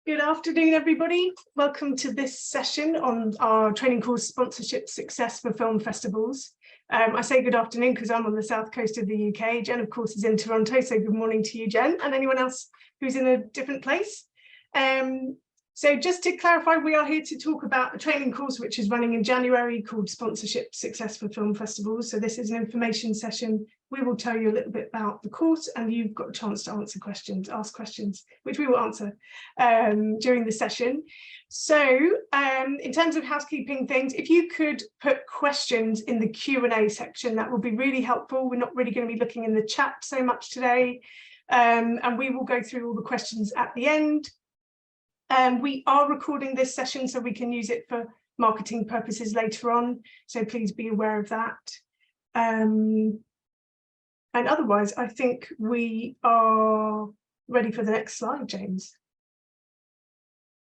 Good afternoon, everybody. Welcome to this session on our training course Sponsorship Success for Film Festivals. I say good afternoon because I'm on the south coast of the UK. Jen, of course, is in Toronto, so good morning to you, Jen, and anyone else who's in a different place. So just to clarify, we are here to talk about a training course which is running in January called Sponsorship Success for Film Festivals. So this is an information session. We will tell you a little bit about the course and you've got a chance to ask questions, which we will answer during the session. So in terms of housekeeping things, if you could put questions in the Q&A section, that will be really helpful. We're not really going to be looking in the chat so much today, and we will go through all the questions at the end. We are recording this session so we can use it for marketing purposes later on, so please be aware of that. And otherwise, I think we are ready for the next slide, James.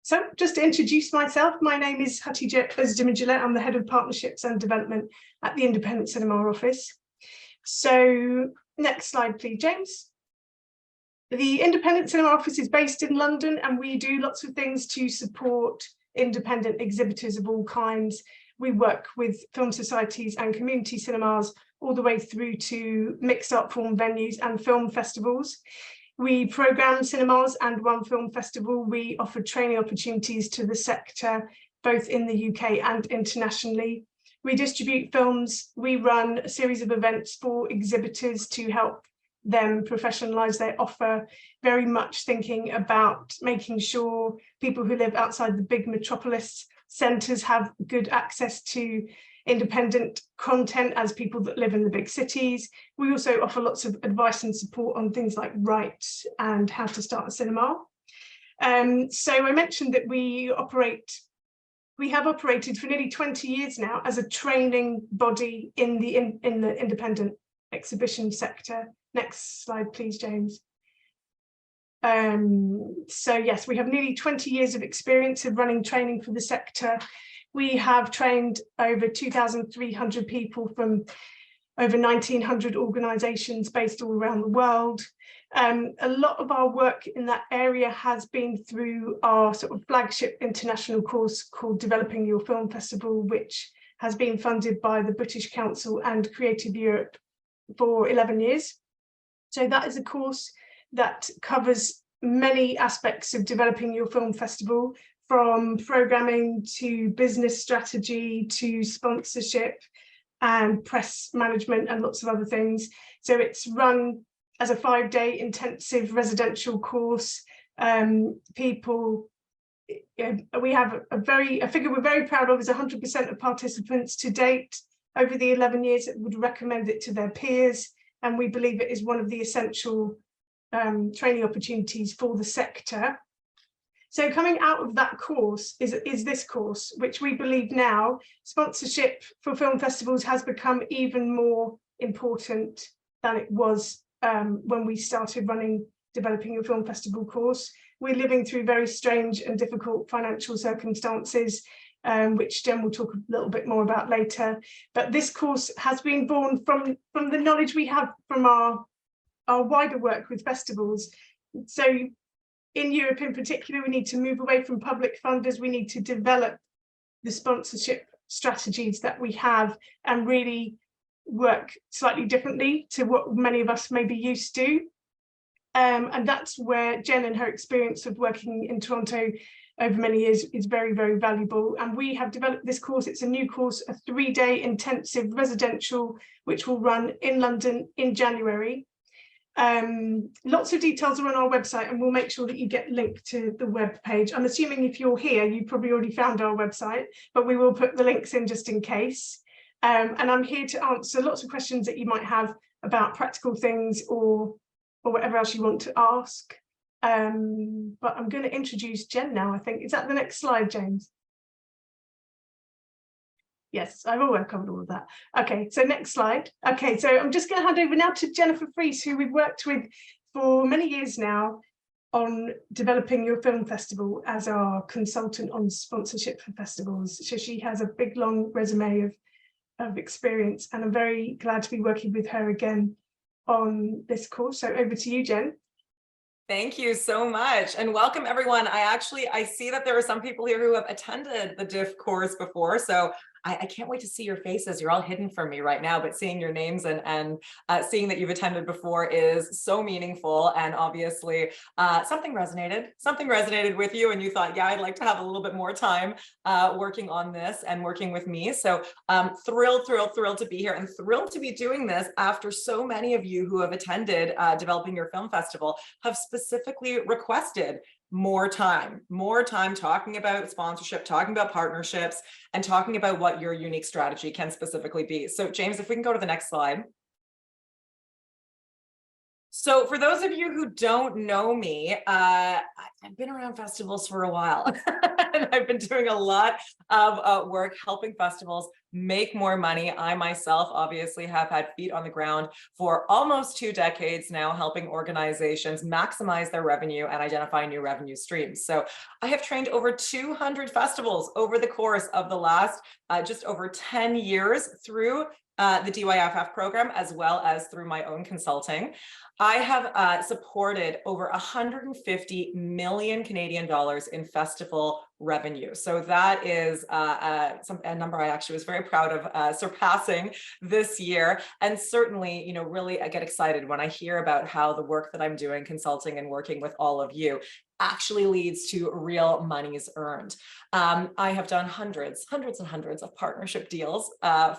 So just to introduce myself, my name is Hatice Özdemirciler. I'm the Head of Partnerships and Development at the Independent Cinema Office. So next slide, please, James. The Independent Cinema Office is based in London and we do lots of things to support independent exhibitors of all kinds. We work with film societies and community cinemas all the way through to mixed art form venues and film festivals. We programme cinemas and run film festival. We offer training opportunities to the sector, both in the UK and internationally. We distribute films. We run a series of events for exhibitors to help them professionalise their offer, very much thinking about making sure people who live outside the big metropolis centres have good access to independent content as people that live in the big cities. We also offer lots of advice and support on things like rights and how to start a cinema. So I mentioned that we have operated for nearly 20 years now as a training body in the independent exhibition sector. Next slide, please, James. So yes, we have nearly 20 years of experience of running training for the sector. We have trained over 2,300 people from over 1,900 organisations based all around the world. A lot of our work in that area has been through our sort of flagship international course called Developing Your Film Festival, which has been funded by the British Council and Creative Europe for 11 years. So that is a course that covers many aspects of developing your film festival, from programming to business strategy to sponsorship and press management and lots of other things. So it's run as a 5-day intensive residential course. We have a figure we're very proud of is 100% of participants to date over the 11 years that would recommend it to their peers. And we believe it is one of the essential training opportunities for the sector. So coming out of that course is this course, which we believe now sponsorship for film festivals has become even more important than it was when we started running Developing Your Film Festival course. We're living through very strange and difficult financial circumstances, which Jen will talk a little bit more about later. But this course has been born from the knowledge we have from our wider work with festivals. So in Europe in particular, we need to move away from public funders. We need to develop the sponsorship strategies that we have and really work slightly differently to what many of us may be used to. And that's where Jen and her experience of working in Toronto over many years is very, very valuable. And we have developed this course. It's a new course, a 3-day intensive residential, which will run in London in January. Lots of details are on our website and we'll make sure that you get linked to the web page. I'm assuming if you're here, you probably already found our website, but we will put the links in just in case. And I'm here to answer lots of questions that you might have about practical things or whatever else you want to ask. But I'm going to introduce Jen now, I think. Is that the next slide, James? Yes, I've already covered all of that. Okay, so next slide. Okay, so I'm just going to hand over now to Jennifer Fries, who we've worked with for many years now on Developing Your Film Festival as our consultant on sponsorship for festivals. So she has a big, long resume of experience, and I'm very glad to be working with her again on this course. So over to you, Jen. Thank you so much, and welcome everyone. I see that there are some people here who have attended the DIF course before, so I can't wait to see your faces. You're all hidden from me right now, but seeing your names and seeing that you've attended before is so meaningful. And obviously, something resonated with you, and you thought, yeah, I'd like to have a little bit more time working on this and working with me. So thrilled to be here, and thrilled to be doing this after so many of you who have attended Developing Your Film Festival have specifically requested more time talking about sponsorship, talking about partnerships, and talking about what your unique strategy can specifically be. So James, if we can go to the next slide. So for those of you who don't know me, I've been around festivals for a while, and I've been doing a lot of work helping festivals make more money. I myself obviously have had feet on the ground for almost 2 decades now, helping organizations maximize their revenue and identify new revenue streams. So I have trained over 200 festivals over the course of the last just over 10 years through the DYFF program, as well as through my own consulting. I have supported over 150 million Canadian dollars in festival revenue. So that is a number I actually was very proud of surpassing this year. And certainly, you know, really I get excited when I hear about how the work that I'm doing, consulting and working with all of you, actually leads to real monies earned. I have done hundreds of partnership deals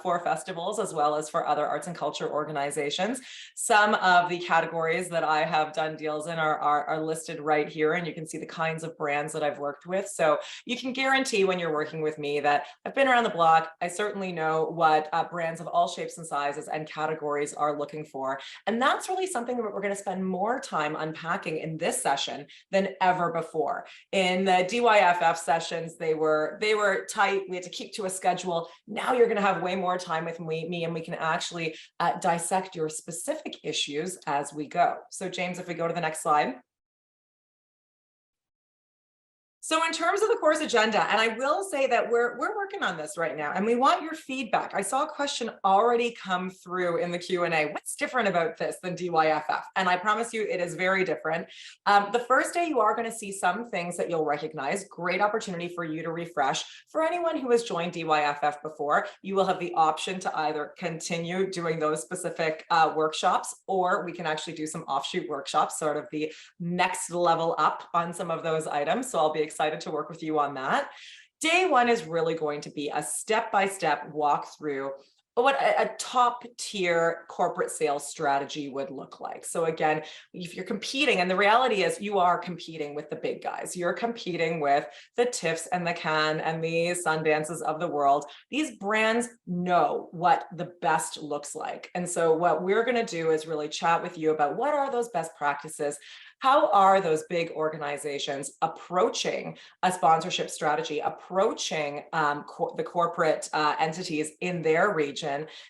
for festivals, as well as for other arts and culture organizations. Some of the categories that I have done deals in are listed right here, and you can see the kinds of brands that I've worked with. So you can guarantee when you're working with me that I've been around the block. I certainly know what brands of all shapes and sizes and categories are looking for. And that's really something that we're going to spend more time unpacking in this session than ever before. In the DYFF sessions, they were tight. We had to keep to a schedule. Now you're going to have way more time with me, and we can actually dissect your specific issues as we go. So James, if we go to the next slide. So in terms of the course agenda, and I will say that we're working on this right now, and we want your feedback. I saw a question already come through in the Q&A. What's different about this than DYFF? And I promise you it is very different. The first day you are going to see some things that you'll recognize. Great opportunity for you to refresh. For anyone who has joined DYFF before, you will have the option to either continue doing those specific workshops, or we can actually do some offshoot workshops, sort of the next level up on some of those items. So I'll be excited to work with you on that. Day one is really going to be a step-by-step walkthrough what a top tier corporate sales strategy would look like. So again, if you're competing, and the reality is you are competing with the big guys, you're competing with the TIFFs and the Cannes and the Sundances of the world. These brands know what the best looks like. And so what we're going to do is really chat with you about what are those best practices. How are those big organizations approaching a sponsorship strategy, approaching the corporate entities in their region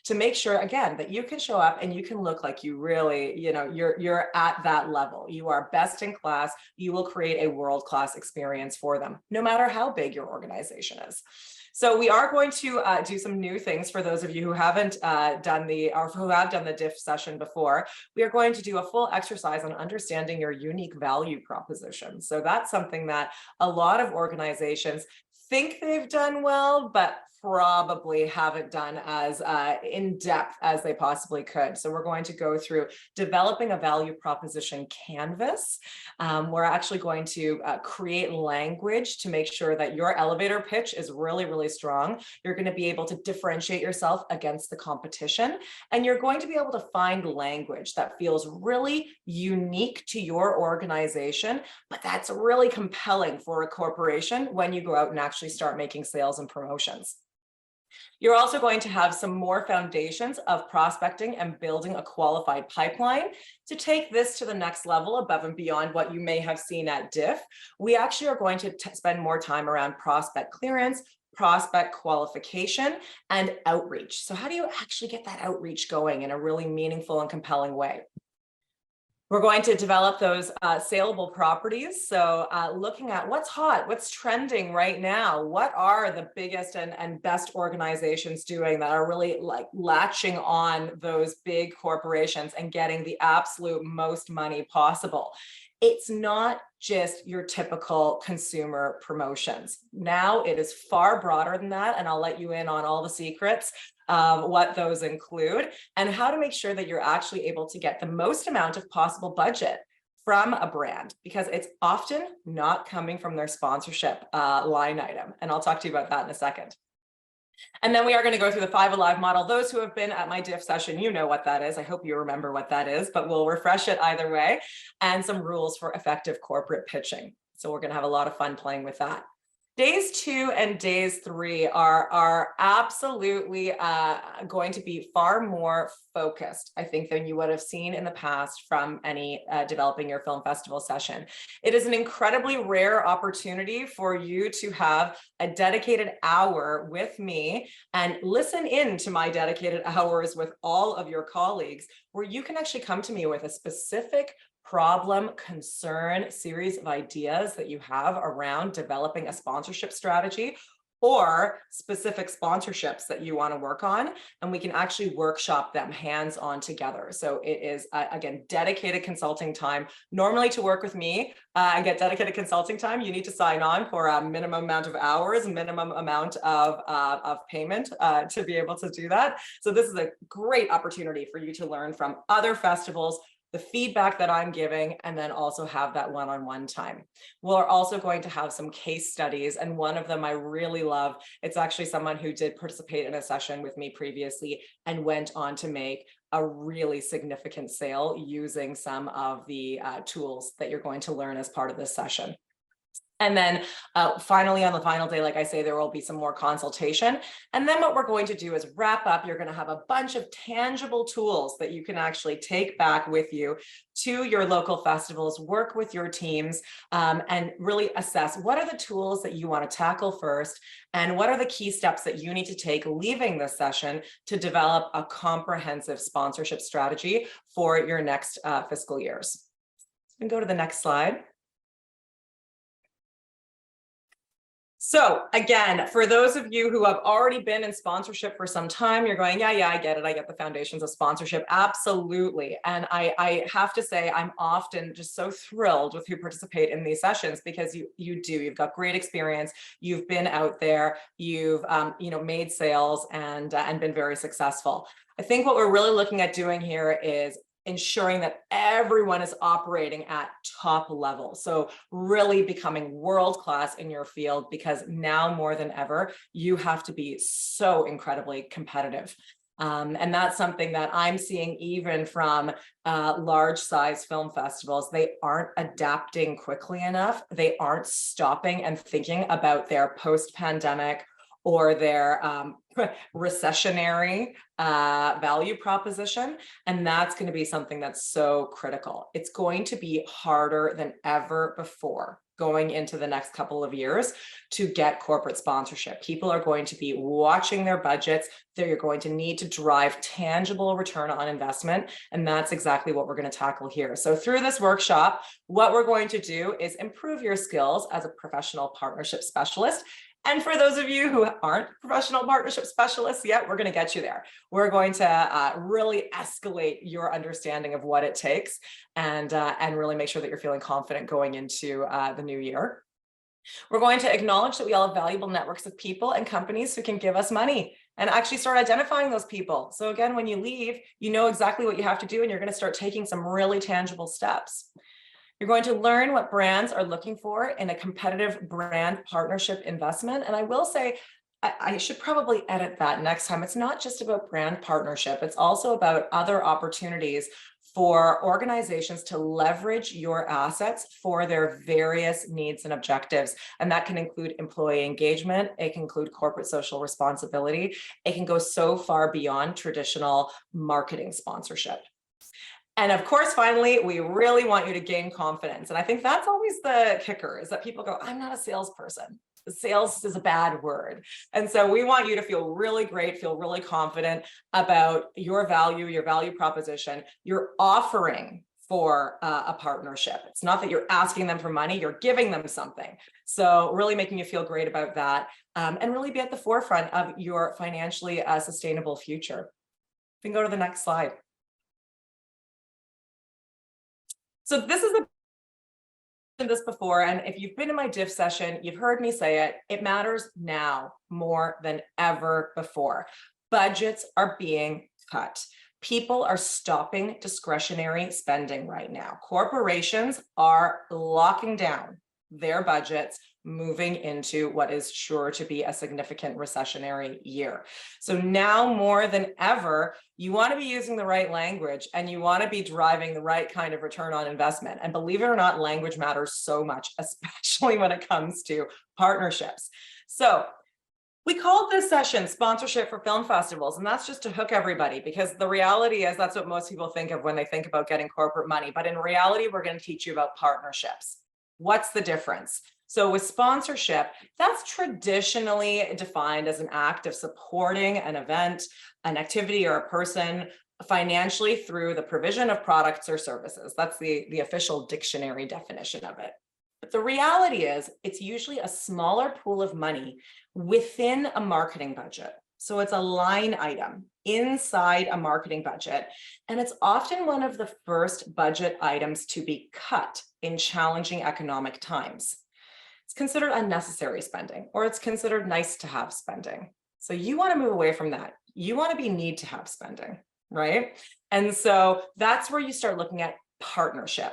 to make sure, again, that you can show up and you can look like you really, you know, you're at that level. You are best in class. You will create a world-class experience for them, no matter how big your organization is. So we are going to do some new things for those of you who haven't done the DIF session before. We are going to do a full exercise on understanding your unique value proposition. So that's something that a lot of organizations think they've done well, but probably haven't done as in depth as they possibly could. So we're going to go through developing a value proposition canvas. We're actually going to create language to make sure that your elevator pitch is really, really strong. You're going to be able to differentiate yourself against the competition, and you're going to be able to find language that feels really unique to your organization, but that's really compelling for a corporation when you go out and actually start making sales and promotions. You're also going to have some more foundations of prospecting and building a qualified pipeline. To take this to the next level above and beyond what you may have seen at DIF, we actually are going to spend more time around prospect clearance, prospect qualification, and outreach. So how do you actually get that outreach going in a really meaningful and compelling way? We're going to develop those saleable properties. So looking at what's hot, what's trending right now, what are the biggest and best organizations doing that are really like latching on those big corporations and getting the absolute most money possible. it's not just your typical consumer promotions. Now it is far broader than that, and I'll let you in on all the secrets of what those include and how to make sure that you're actually able to get the most amount of possible budget from a brand, because it's often not coming from their sponsorship line item. And I'll talk to you about that in a second. And then we are going to go through the 5 Alive model. Those who have been at my diff session, you know what that is. I hope you remember what that is, but we'll refresh it either way, and some rules for effective corporate pitching. So we're going to have a lot of fun playing with that. Days 2 and days 3 are absolutely going to be far more focused, I think, than you would have seen in the past from any developing your film festival session. It is an incredibly rare opportunity for you to have a dedicated hour with me and listen in to my dedicated hours with all of your colleagues, where you can actually come to me with a specific problem, concern, series of ideas that you have around developing a sponsorship strategy or specific sponsorships that you want to work on, and we can actually workshop them hands-on together. So it is, again, dedicated consulting time. Normally to work with me and get dedicated consulting time, you need to sign on for a minimum amount of hours, minimum amount of payment to be able to do that. So this is a great opportunity for you to learn from other festivals, the feedback that I'm giving, and then also have that one-on-one time. We're also going to have some case studies, and one of them I really love. It's actually someone who did participate in a session with me previously and went on to make a really significant sale using some of the tools that you're going to learn as part of this session. And then finally, on the final day, like I say, there will be some more consultation. And then what we're going to do is wrap up. You're going to have a bunch of tangible tools that you can actually take back with you to your local festivals, work with your teams, and really assess what are the tools that you want to tackle first, and what are the key steps that you need to take leaving this session to develop a comprehensive sponsorship strategy for your next fiscal years. You can go to the next slide. So again, for those of you who have already been in sponsorship for some time, you're going, yeah, I get it. I get the foundations of sponsorship. Absolutely. And I have to say, I'm often just so thrilled with who participate in these sessions, because you've got great experience. You've been out there, you've made sales and been very successful. I think what we're really looking at doing here is ensuring that everyone is operating at top level. So really becoming world-class in your field, because now more than ever, you have to be so incredibly competitive. And that's something that I'm seeing even from large size film festivals. They aren't adapting quickly enough. They aren't stopping and thinking about their post-pandemic or their recessionary value proposition. And that's going to be something that's so critical. It's going to be harder than ever before going into the next couple of years to get corporate sponsorship. People are going to be watching their budgets. They're going to need to drive tangible return on investment. And that's exactly what we're going to tackle here. So through this workshop, what we're going to do is improve your skills as a professional partnership specialist. And for those of you who aren't professional partnership specialists yet, we're going to get you there. We're going to really escalate your understanding of what it takes, and really make sure that you're feeling confident going into the new year. We're going to acknowledge that we all have valuable networks of people and companies who can give us money, and actually start identifying those people. So again, when you leave, you know exactly what you have to do, and you're going to start taking some really tangible steps. You're going to learn what brands are looking for in a competitive brand partnership investment. And I will say, I should probably edit that next time. It's not just about brand partnership. It's also about other opportunities for organizations to leverage your assets for their various needs and objectives. And that can include employee engagement. It can include corporate social responsibility. It can go so far beyond traditional marketing sponsorship. And of course, finally, we really want you to gain confidence. And I think that's always the kicker, is that people go, I'm not a salesperson. Sales is a bad word. And so we want you to feel really great, feel really confident about your value proposition, your offering for a partnership. It's not that you're asking them for money, you're giving them something. So really making you feel great about that, and really be at the forefront of your financially sustainable future. We can go to the next slide. So this is a this before, and if you've been in my diff session, you've heard me say it, it matters now more than ever before. Budgets are being cut. People are stopping discretionary spending right now. Corporations are locking down their budgets, moving into what is sure to be a significant recessionary year. So now more than ever, you want to be using the right language and you want to be driving the right kind of return on investment. And believe it or not, language matters so much, especially when it comes to partnerships. So we called this session Sponsorship for Film Festivals, and that's just to hook everybody, because the reality is that's what most people think of when they think about getting corporate money. But in reality, we're going to teach you about partnerships. What's the difference? So with sponsorship, that's traditionally defined as an act of supporting an event, an activity, or a person financially through the provision of products or services. That's the official dictionary definition of it. But the reality is it's usually a smaller pool of money within a marketing budget. So it's a line item inside a marketing budget. And it's often one of the first budget items to be cut in challenging economic times. It's considered unnecessary spending, or it's considered nice to have spending. So you want to move away from that. You want to be need to have spending, right? And so that's where you start looking at partnership.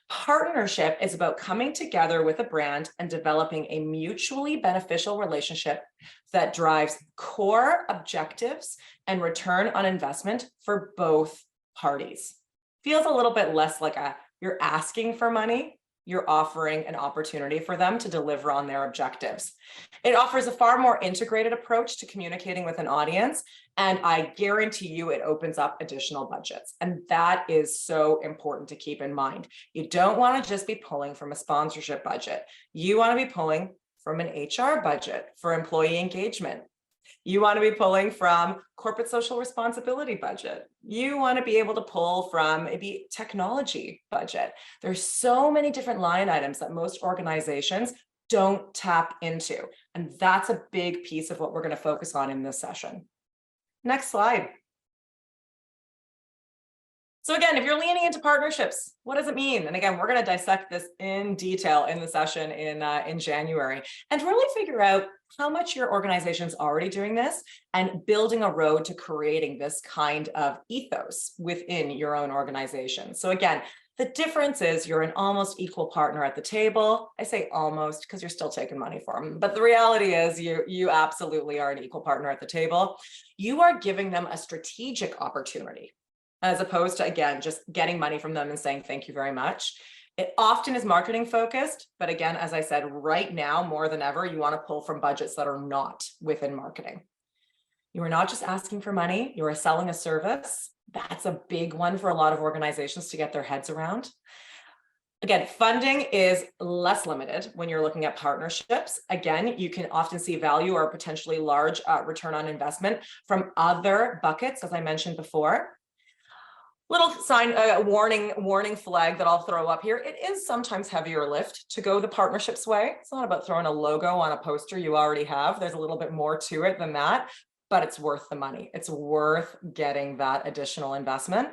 Partnership is about coming together with a brand and developing a mutually beneficial relationship that drives core objectives and return on investment for both parties. Feels a little bit less like you're asking for money. You're offering an opportunity for them to deliver on their objectives. It offers a far more integrated approach to communicating with an audience, and I guarantee you it opens up additional budgets. And that is so important to keep in mind. You don't want to just be pulling from a sponsorship budget. You want to be pulling from an HR budget for employee engagement. You want to be pulling from corporate social responsibility budget. You want to be able to pull from maybe technology budget. There's so many different line items that most organizations don't tap into. And that's a big piece of what we're going to focus on in this session. Next slide. So again, if you're leaning into partnerships, what does it mean? And again, we're going to dissect this in detail in the session in January and really figure out how much your organization's already doing this and building a road to creating this kind of ethos within your own organization. So again, the difference is you're an almost equal partner at the table. I say almost because you're still taking money for them. But the reality is you absolutely are an equal partner at the table. You are giving them a strategic opportunity, as opposed to, again, just getting money from them and saying, thank you very much. It often is marketing focused, but again, as I said, right now, more than ever, you want to pull from budgets that are not within marketing. You are not just asking for money, you are selling a service. That's a big one for a lot of organizations to get their heads around. Again, funding is less limited when you're looking at partnerships. Again, you can often see value or potentially large return on investment from other buckets, as I mentioned before. Little sign, warning flag that I'll throw up here. It is sometimes heavier lift to go the partnerships way. It's not about throwing a logo on a poster you already have. There's a little bit more to it than that, but it's worth the money. It's worth getting that additional investment.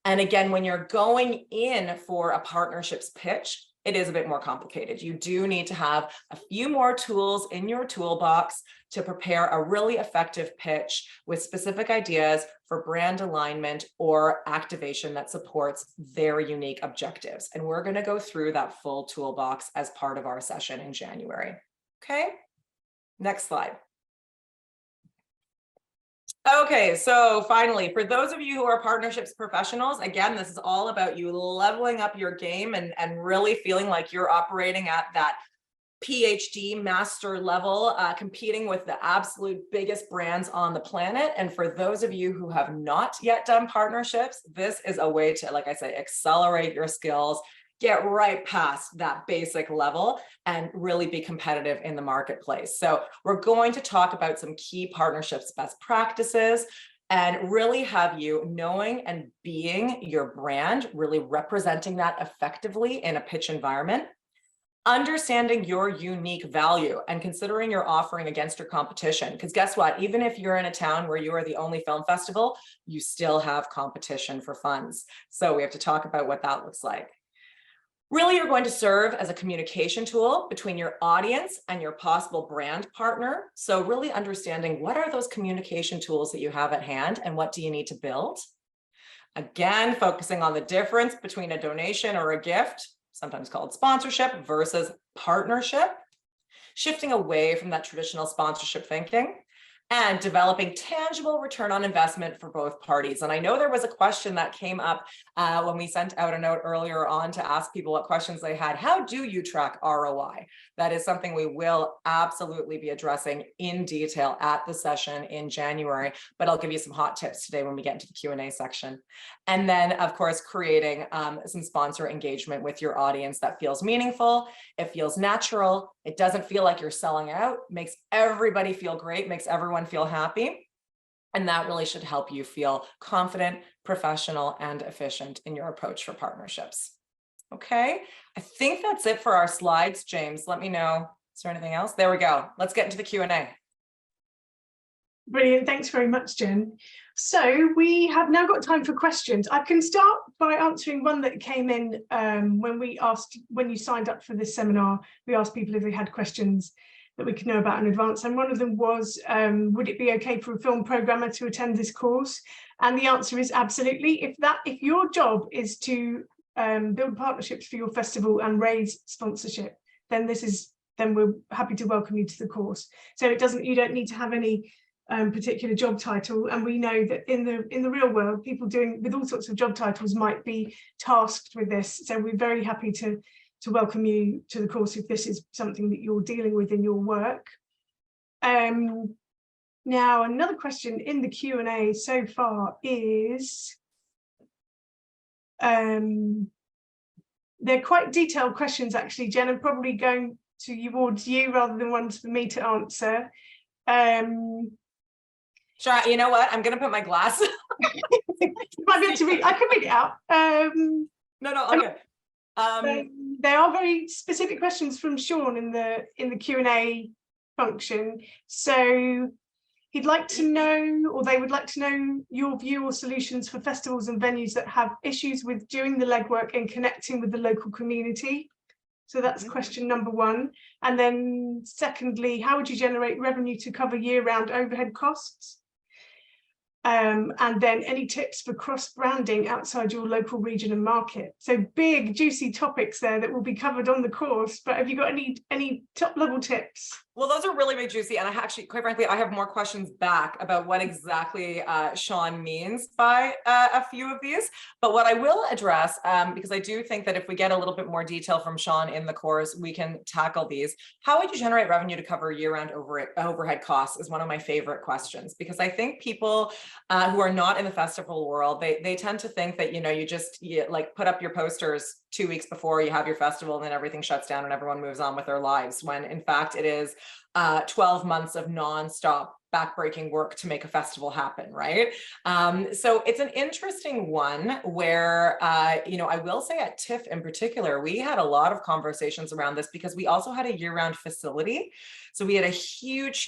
And again, when you're going in for a partnerships pitch, it is a bit more complicated. You do need to have a few more tools in your toolbox to prepare a really effective pitch with specific ideas for brand alignment or activation that supports their unique objectives. And we're going to go through that full toolbox as part of our session in January. Okay, next slide. Okay, so finally, for those of you who are partnerships professionals, again, this is all about you leveling up your game and really feeling like you're operating at that PhD master level, competing with the absolute biggest brands on the planet. And for those of you who have not yet done partnerships, this is a way to, like I say, accelerate your skills, get right past that basic level and really be competitive in the marketplace. So we're going to talk about some key partnerships best practices and really have you knowing and being your brand, really representing that effectively in a pitch environment, understanding your unique value and considering your offering against your competition. Because guess what? Even if you're in a town where you are the only film festival, you still have competition for funds. So we have to talk about what that looks like. Really, you're going to serve as a communication tool between your audience and your possible brand partner. So really understanding what are those communication tools that you have at hand and what do you need to build? Again, focusing on the difference between a donation or a gift, sometimes called sponsorship, versus partnership, shifting away from that traditional sponsorship thinking, and developing tangible return on investment for both parties. And I know there was a question that came up when we sent out a note earlier on to ask people what questions they had. How do you track ROI? That is something we will absolutely be addressing in detail at the session in January, but I'll give you some hot tips today when we get into the Q&A section. And then, of course, creating some sponsor engagement with your audience that feels meaningful, it feels natural, it doesn't feel like you're selling out, makes everybody feel great, makes everyone feel happy. And that really should help you feel confident, professional, and efficient in your approach for partnerships. Okay, I think that's it for our slides, James. Let me know. Is there anything else? There we go. Let's get into the Q&A. Brilliant. Thanks very much, Jen. So we have now got time for questions. I can start by answering one that came in when you signed up for this seminar. We asked people if they had questions that we could know about in advance. And one of them was, would it be okay for a film programmer to attend this course? And the answer is absolutely. If your job is to build partnerships for your festival and raise sponsorship, then we're happy to welcome you to the course. So you don't need to have any particular job title, and we know that in the real world, people with all sorts of job titles might be tasked with this. So we're very happy to welcome you to the course if this is something that you're dealing with in your work. Now, another question in the Q&A so far is, they're quite detailed questions actually, Jen, and probably going towards you rather than ones for me to answer. Sure, you know what? I'm going to put my glasses. You might be able to read. I can read it out. No, okay. They are very specific questions from Sean in the Q&A function. So he'd like to know, or they would like to know, your view or solutions for festivals and venues that have issues with doing the legwork and connecting with the local community. So that's question number one. And then secondly, how would you generate revenue to cover year-round overhead costs? And then any tips for cross-branding outside your local region and market? So big, juicy topics there that will be covered on the course, but have you got any top-level tips? Well, those are really big, juicy. And I actually, quite frankly, I have more questions back about what exactly Sean means by a few of these. But what I will address, because I do think that if we get a little bit more detail from Sean in the course, we can tackle these. How would you generate revenue to cover year-round overhead costs is one of my favorite questions, because I think people who are not in the festival world, they tend to think that, you like put up your posters 2 weeks before you have your festival and then everything shuts down and everyone moves on with their lives, when in fact it is 12 months of nonstop backbreaking work to make a festival happen, right? So it's an interesting one where, I will say at TIFF in particular, we had a lot of conversations around this because we also had a year-round facility. So we had a huge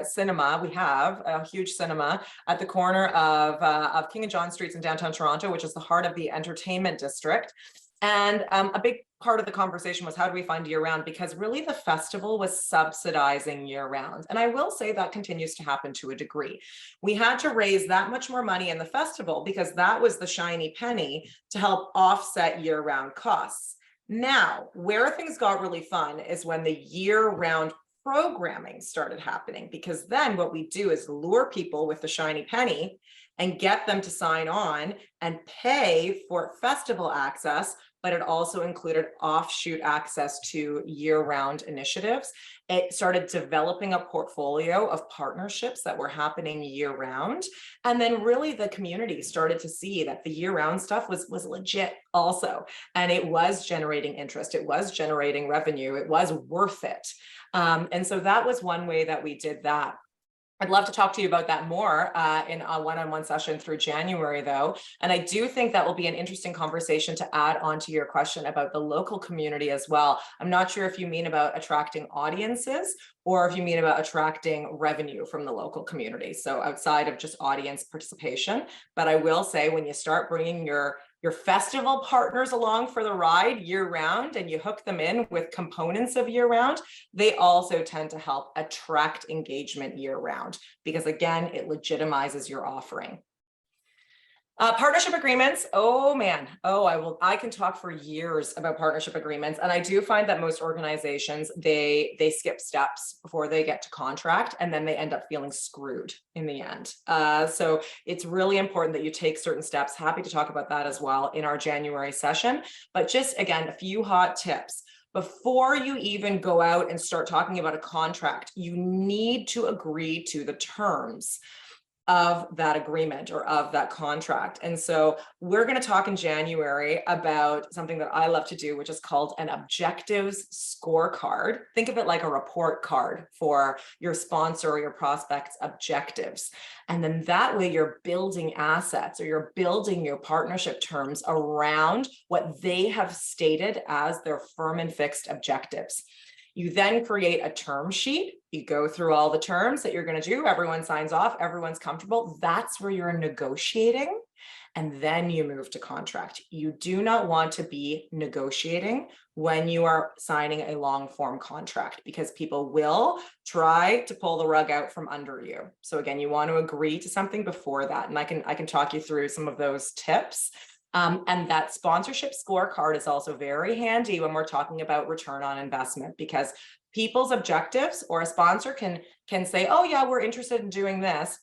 cinema. We have a huge cinema at the corner of King and John Streets in downtown Toronto, which is the heart of the entertainment district. And a big part of the conversation was, how do we fund year-round? Because really the festival was subsidizing year-round. And I will say that continues to happen to a degree. We had to raise that much more money in the festival because that was the shiny penny to help offset year-round costs. Now, where things got really fun is when the year-round programming started happening, because then what we do is lure people with the shiny penny and get them to sign on and pay for festival access, but it also included offshoot access to year-round initiatives. It started developing a portfolio of partnerships that were happening year-round. And then really the community started to see that the year-round stuff was legit also. And it was generating interest, it was generating revenue, it was worth it. And so that was one way that we did that. I'd love to talk to you about that more in a one-on-one session through January, though. And I do think that will be an interesting conversation to add on to your question about the local community as well. I'm not sure if you mean about attracting audiences or if you mean about attracting revenue from the local community. So outside of just audience participation. But I will say, when you start bringing your your festival partners along for the ride year round and you hook them in with components of year round, they also tend to help attract engagement year round, because again, it legitimizes your offering. Partnership agreements. Oh man. I can talk for years about partnership agreements. And I do find that most organizations, they skip steps before they get to contract, and then they end up feeling screwed in the end. So it's really important that you take certain steps. Happy to talk about that as well in our January session. But just again, a few hot tips. Before you even go out and start talking about a contract, you need to agree to the terms of that agreement or of that contract. And so we're going to talk in January about something that I love to do, which is called an objectives scorecard. Think of it like a report card for your sponsor or your prospect's objectives. And then that way you're building assets, or you're building your partnership terms around what they have stated as their firm and fixed objectives. You then create a term sheet. You go through all the terms that you're going to do. Everyone signs off. Everyone's comfortable. That's where you're negotiating. And then you move to contract. You do not want to be negotiating when you are signing a long form contract, because people will try to pull the rug out from under you. So again, you want to agree to something before that. And I can talk you through some of those tips. And that sponsorship scorecard is also very handy when we're talking about return on investment, because people's objectives, or a sponsor can say, oh yeah, we're interested in doing this.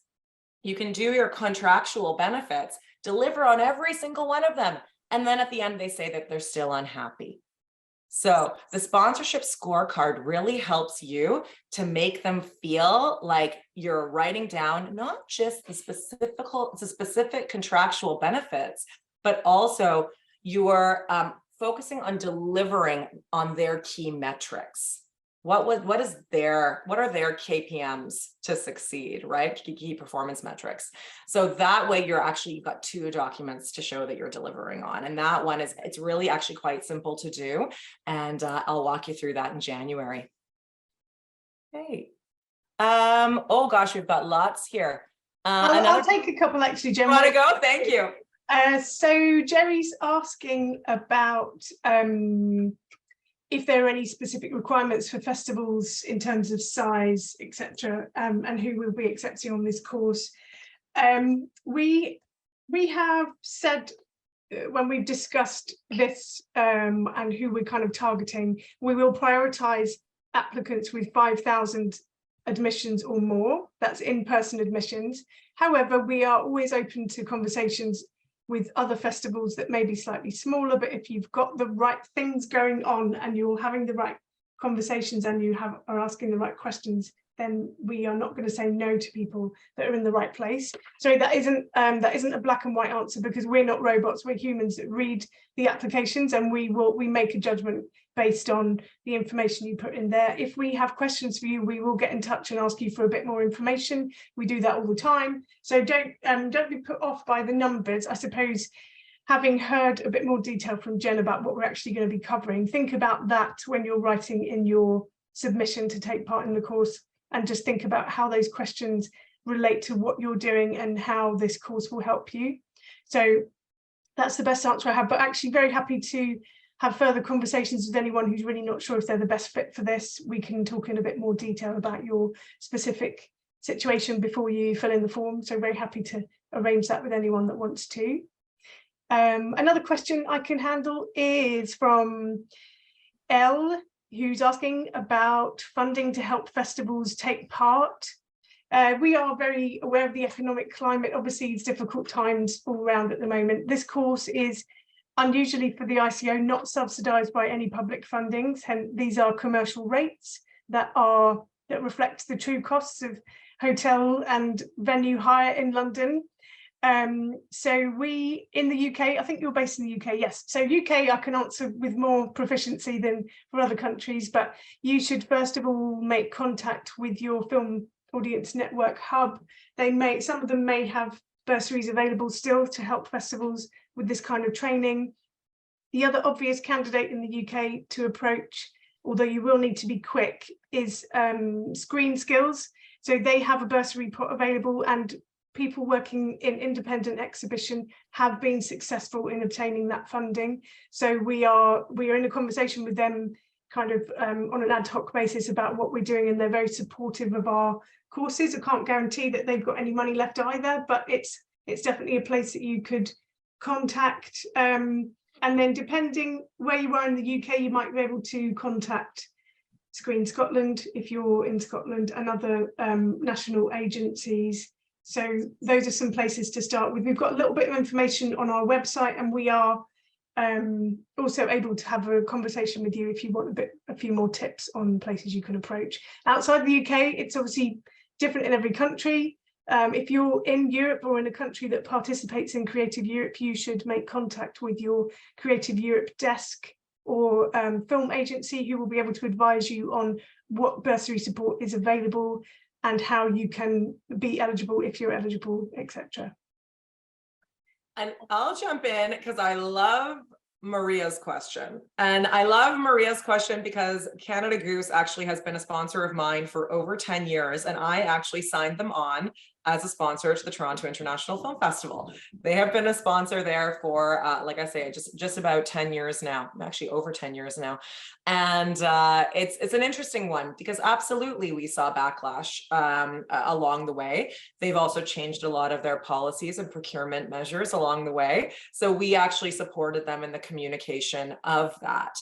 You can do your contractual benefits, deliver on every single one of them. And then at the end, they say that they're still unhappy. So the sponsorship scorecard really helps you to make them feel like you're writing down not just the specific contractual benefits, but also you're focusing on delivering on their key metrics. What are their KPMs to succeed, right? Key performance metrics. So that way you've got two documents to show that you're delivering on. And that one it's really actually quite simple to do. And I'll walk you through that in January. Okay. Oh gosh, we've got lots here. I'll take a couple actually, Jen. Want to go? Thank you. So Jerry's asking about if there are any specific requirements for festivals in terms of size, etc., and who will be accepting on this course. We have said when we've discussed this and who we're kind of targeting, we will prioritize applicants with 5,000 admissions or more. That's in-person admissions. However, we are always open to conversations with other festivals that may be slightly smaller, but if you've got the right things going on and you're having the right conversations and you are asking the right questions, then we are not going to say no to people that are in the right place. So that isn't a black and white answer, because we're not robots, we're humans that read the applications, and we make a judgment based on the information you put in there. If we have questions for you, we will get in touch and ask you for a bit more information. We do that all the time. So don't be put off by the numbers. I suppose, having heard a bit more detail from Jen about what we're actually going to be covering, think about that when you're writing in your submission to take part in the course, and just think about how those questions relate to what you're doing and how this course will help you. So that's the best answer I have, but actually very happy to have further conversations with anyone who's really not sure if they're the best fit for this. We can talk in a bit more detail about your specific situation before you fill in the form. So very happy to arrange that with anyone that wants to. Another question I can handle is from Elle, who's asking about funding to help festivals take part. We are very aware of the economic climate. Obviously, it's difficult times all around at the moment. This course is unusually for the ICO not subsidised by any public fundings. Hence, these are commercial rates that reflect the true costs of hotel and venue hire in London. So we in the UK, I think you're based in the UK, yes. So UK, I can answer with more proficiency than for other countries, but you should first of all make contact with your Film Audience Network hub. Some of them may have bursaries available still to help festivals with this kind of training. The other obvious candidate in the UK to approach, although you will need to be quick, is Screen Skills. So they have a bursary pot available, and people working in independent exhibition have been successful in obtaining that funding. So we are in a conversation with them kind of on an ad hoc basis about what we're doing, and they're very supportive of our courses. I can't guarantee that they've got any money left either, but it's definitely a place that you could contact. And then depending where you are in the UK, you might be able to contact Screen Scotland if you're in Scotland, and other national agencies. So those are some places to start with. We've got a little bit of information on our website, and we are also able to have a conversation with you if you want a few more tips on places you can approach. Outside the UK, it's obviously different in every country. If you're in Europe or in a country that participates in Creative Europe, you should make contact with your Creative Europe desk or film agency, who will be able to advise you on what bursary support is available and how you can be eligible if you're eligible, etc. And I'll jump in because I love Maria's question. And I love Maria's question because Canada Goose actually has been a sponsor of mine for over 10 years. And I actually signed them on as a sponsor to the Toronto International Film Festival. They have been a sponsor there for, like I say, just about 10 years now, actually over 10 years now. And it's an interesting one because absolutely we saw backlash along the way. They've also changed a lot of their policies and procurement measures along the way. So we actually supported them in the communication of that.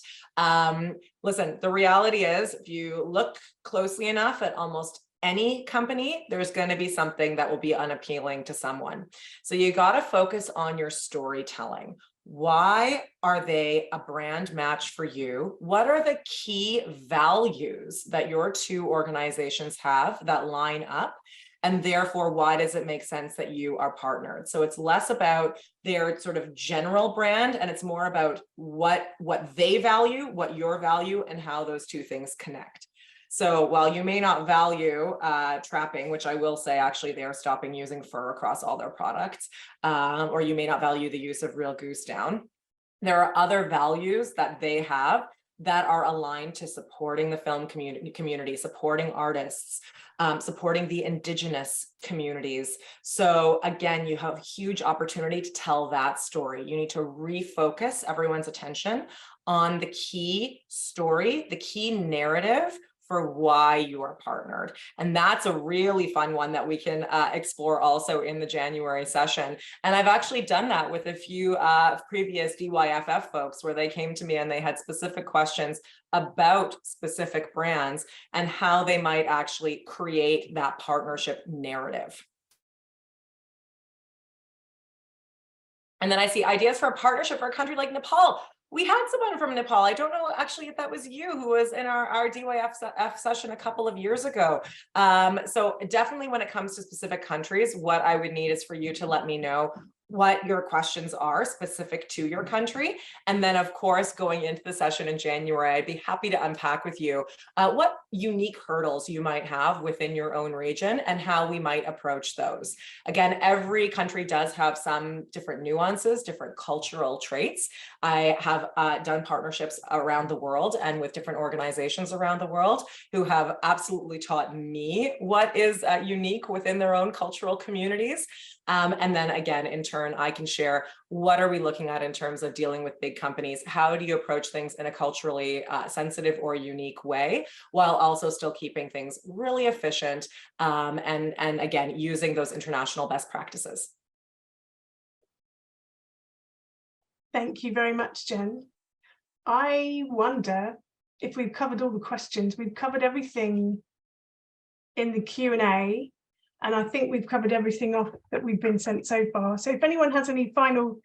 Listen, the reality is, if you look closely enough at almost any company, there's going to be something that will be unappealing to someone. So you got to focus on your storytelling. Why are they a brand match for you? What are the key values that your two organizations have that line up? And therefore, why does it make sense that you are partnered? So it's less about their sort of general brand, and it's more about what they value, what your value, and how those two things connect. So while you may not value trapping, which I will say, actually, they are stopping using fur across all their products, or you may not value the use of real goose down, there are other values that they have that are aligned to supporting the film community, supporting artists, supporting the Indigenous communities. So again, you have huge opportunity to tell that story. You need to refocus everyone's attention on the key story, the key narrative for why you are partnered. And that's a really fun one that we can explore also in the January session. And I've actually done that with a few previous DYFF folks, where they came to me and they had specific questions about specific brands and how they might actually create that partnership narrative. And then I see ideas for a partnership for a country like Nepal. We had someone from Nepal. I don't know actually if that was you who was in our DYFF session a couple of years ago. So definitely when it comes to specific countries, what I would need is for you to let me know what your questions are specific to your country. And then of course, going into the session in January, I'd be happy to unpack with you what unique hurdles you might have within your own region and how we might approach those. Again, every country does have some different nuances, different cultural traits. I have done partnerships around the world and with different organizations around the world who have absolutely taught me what is unique within their own cultural communities. And then again, in turn, I can share what are we looking at in terms of dealing with big companies? How do you approach things in a culturally sensitive or unique way, while also still keeping things really efficient and again, using those international best practices? Thank you very much, Jen. I wonder if we've covered all the questions. We've covered everything in the Q&A. And I think we've covered everything off that we've been sent so far. So if anyone has any final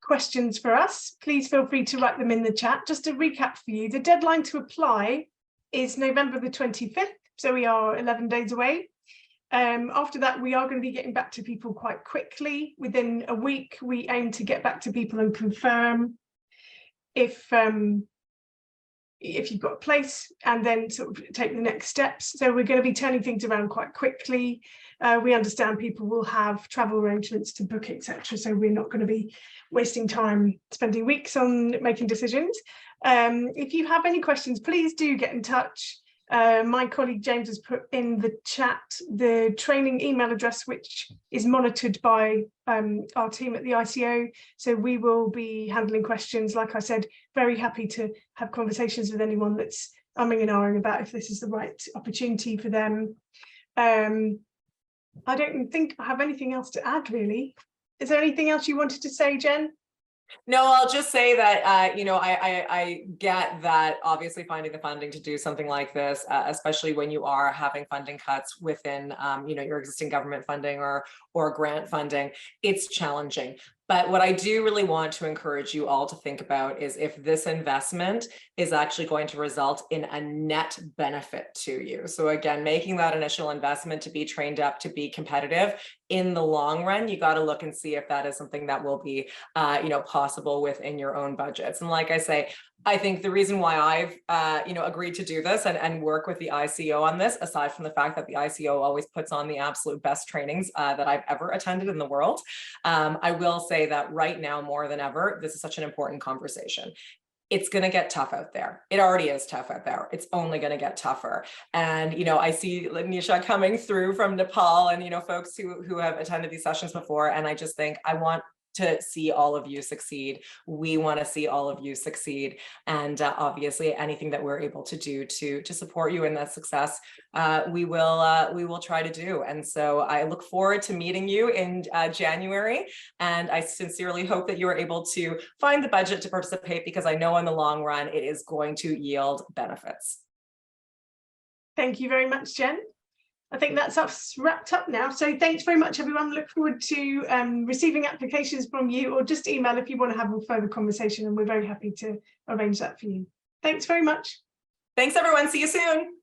questions for us, please feel free to write them in the chat. Just to recap for you, the deadline to apply is November the 25th. So we are 11 days away. After that, we are going to be getting back to people quite quickly. Within a week, we aim to get back to people and confirm if you've got a place, and then sort of take the next steps. So we're going to be turning things around quite quickly. We understand people will have travel arrangements to book, etc. So we're not going to be wasting time spending weeks on making decisions. If you have any questions, please do get in touch. My colleague James has put in the chat the training email address, which is monitored by our team at the ICO. So we will be handling questions. Like I said, very happy to have conversations with anyone that's umming and ahhing about if this is the right opportunity for them. I don't think I have anything else to add, really. Is there anything else you wanted to say, Jen? No, I'll just say that, you know, I get that obviously finding the funding to do something like this, especially when you are having funding cuts within, you know, your existing government funding or grant funding, it's challenging. But what I do really want to encourage you all to think about is if this investment is actually going to result in a net benefit to you. So again, making that initial investment to be trained up, to be competitive in the long run, you got to look and see if that is something that will be, you know, possible within your own budgets. And like I say, I think the reason why I've, you know, agreed to do this and work with the ICO on this, aside from the fact that the ICO always puts on the absolute best trainings that I've ever attended in the world, I will say that right now more than ever, this is such an important conversation. It's going to get tough out there. It already is tough out there. It's only going to get tougher. And, you know, I see Nisha coming through from Nepal and, you know, folks who have attended these sessions before. And I just think I want to see all of you succeed. We want to see all of you succeed. And obviously anything that we're able to do to support you in that success, we will try to do. And so I look forward to meeting you in January. And I sincerely hope that you are able to find the budget to participate, because I know in the long run, it is going to yield benefits. Thank you very much, Jen. I think that's us wrapped up now. So thanks very much, everyone. Look forward to receiving applications from you, or just email if you want to have a further conversation, and we're very happy to arrange that for you. Thanks very much. Thanks, everyone. See you soon.